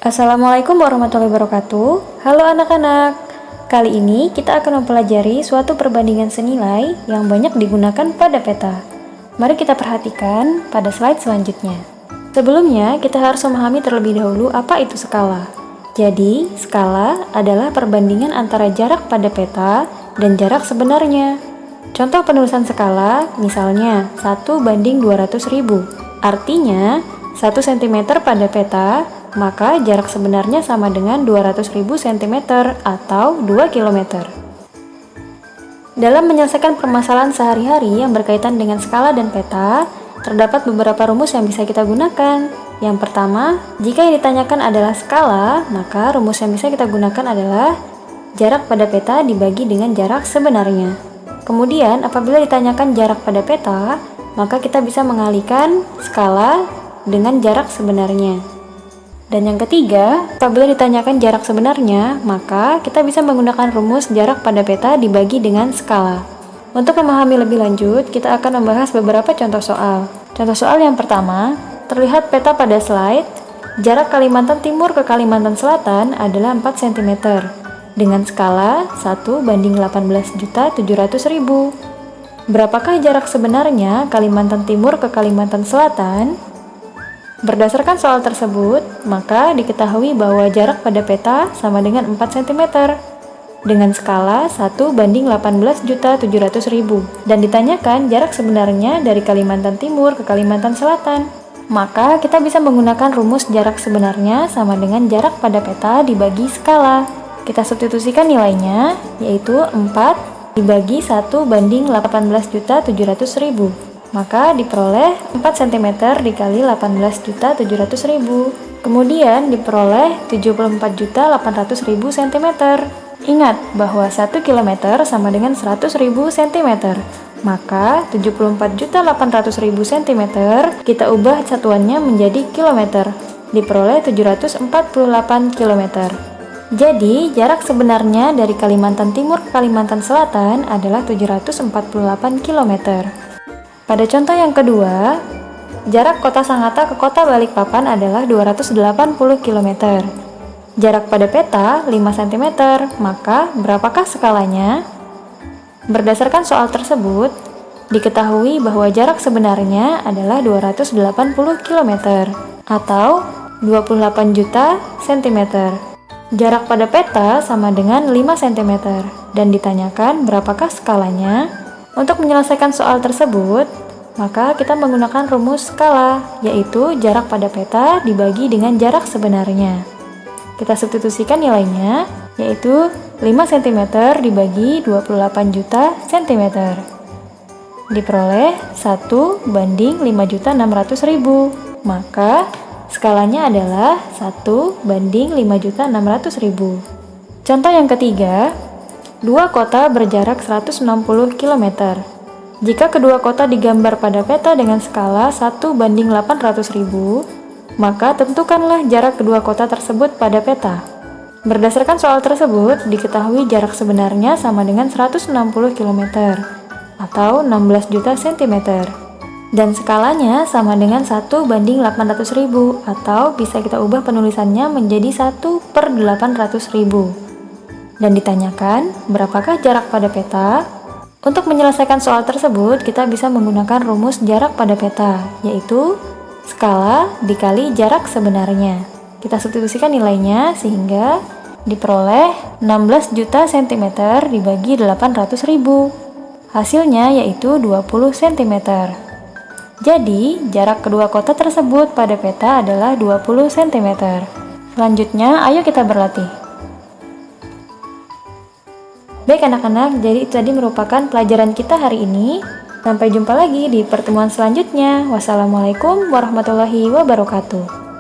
Assalamualaikum warahmatullahi wabarakatuh. Halo anak-anak. Kali ini kita akan mempelajari suatu perbandingan senilai yang banyak digunakan pada peta. Mari kita perhatikan pada slide selanjutnya. Sebelumnya, kita harus memahami terlebih dahulu apa itu skala. Jadi, skala adalah perbandingan antara jarak pada peta dan jarak sebenarnya. Contoh penulisan skala, misalnya 1:200.000. Artinya, 1 cm pada peta, maka jarak sebenarnya sama dengan 200.000 cm atau 2 km. Dalam menyelesaikan permasalahan sehari-hari yang berkaitan dengan skala dan peta, terdapat beberapa rumus yang bisa kita gunakan. Yang pertama, jika yang ditanyakan adalah skala, maka rumus yang bisa kita gunakan adalah jarak pada peta dibagi dengan jarak sebenarnya. Kemudian, apabila ditanyakan jarak pada peta, maka kita bisa mengalihkan skala dengan jarak sebenarnya. Dan yang ketiga, apabila ditanyakan jarak sebenarnya, maka kita bisa menggunakan rumus jarak pada peta dibagi dengan skala. Untuk memahami lebih lanjut, kita akan membahas beberapa contoh soal. Contoh soal yang pertama, terlihat peta pada slide, jarak Kalimantan Timur ke Kalimantan Selatan adalah 4 cm dengan skala 1:18.700.000. Berapakah jarak sebenarnya Kalimantan Timur ke Kalimantan Selatan? Berdasarkan soal tersebut, maka diketahui bahwa jarak pada peta sama dengan 4 cm dengan skala 1:18.700.000 dan ditanyakan jarak sebenarnya dari Kalimantan Timur ke Kalimantan Selatan. Maka kita bisa menggunakan rumus jarak sebenarnya sama dengan jarak pada peta dibagi skala. Kita substitusikan nilainya, yaitu 4 dibagi 1:18.700.000. Maka diperoleh 4 cm dikali 18.700.000. Kemudian diperoleh 74.800.000 cm. Ingat bahwa 1 km sama dengan 100.000 cm. Maka 74.800.000 cm kita ubah satuannya menjadi kilometer. Diperoleh 748 km. Jadi, jarak sebenarnya dari Kalimantan Timur ke Kalimantan Selatan adalah 748 km. Pada contoh yang kedua, jarak kota Sangatta ke kota Balikpapan adalah 280 km. Jarak pada peta 5 cm, maka berapakah skalanya? Berdasarkan soal tersebut, diketahui bahwa jarak sebenarnya adalah 280 km atau 28 juta cm. Jarak pada peta sama dengan 5 cm dan ditanyakan berapakah skalanya. Untuk menyelesaikan soal tersebut, maka kita menggunakan rumus skala, yaitu jarak pada peta dibagi dengan jarak sebenarnya. Kita substitusikan nilainya, yaitu 5 cm dibagi 28 juta cm. Diperoleh 1:5.600.000. Maka skalanya adalah 1:5.600.000. Contoh yang ketiga, dua kota berjarak 160 km. Jika kedua kota digambar pada peta dengan skala 1:800.000, maka tentukanlah jarak kedua kota tersebut pada peta. Berdasarkan soal tersebut, diketahui jarak sebenarnya sama dengan 160 km atau 16 juta cm. Dan skalanya sama dengan 1:800.000 atau bisa kita ubah penulisannya menjadi 1/800.000. Dan ditanyakan berapakah jarak pada peta? Untuk menyelesaikan soal tersebut, kita bisa menggunakan rumus jarak pada peta, yaitu skala dikali jarak sebenarnya. Kita substitusikan nilainya sehingga diperoleh 16 juta cm dibagi 800.000. Hasilnya yaitu 20 cm. Jadi, jarak kedua kota tersebut pada peta adalah 20 cm. Selanjutnya, ayo kita berlatih. Baik anak-anak, jadi itu tadi merupakan pelajaran kita hari ini. Sampai jumpa lagi di pertemuan selanjutnya. Wassalamualaikum warahmatullahi wabarakatuh.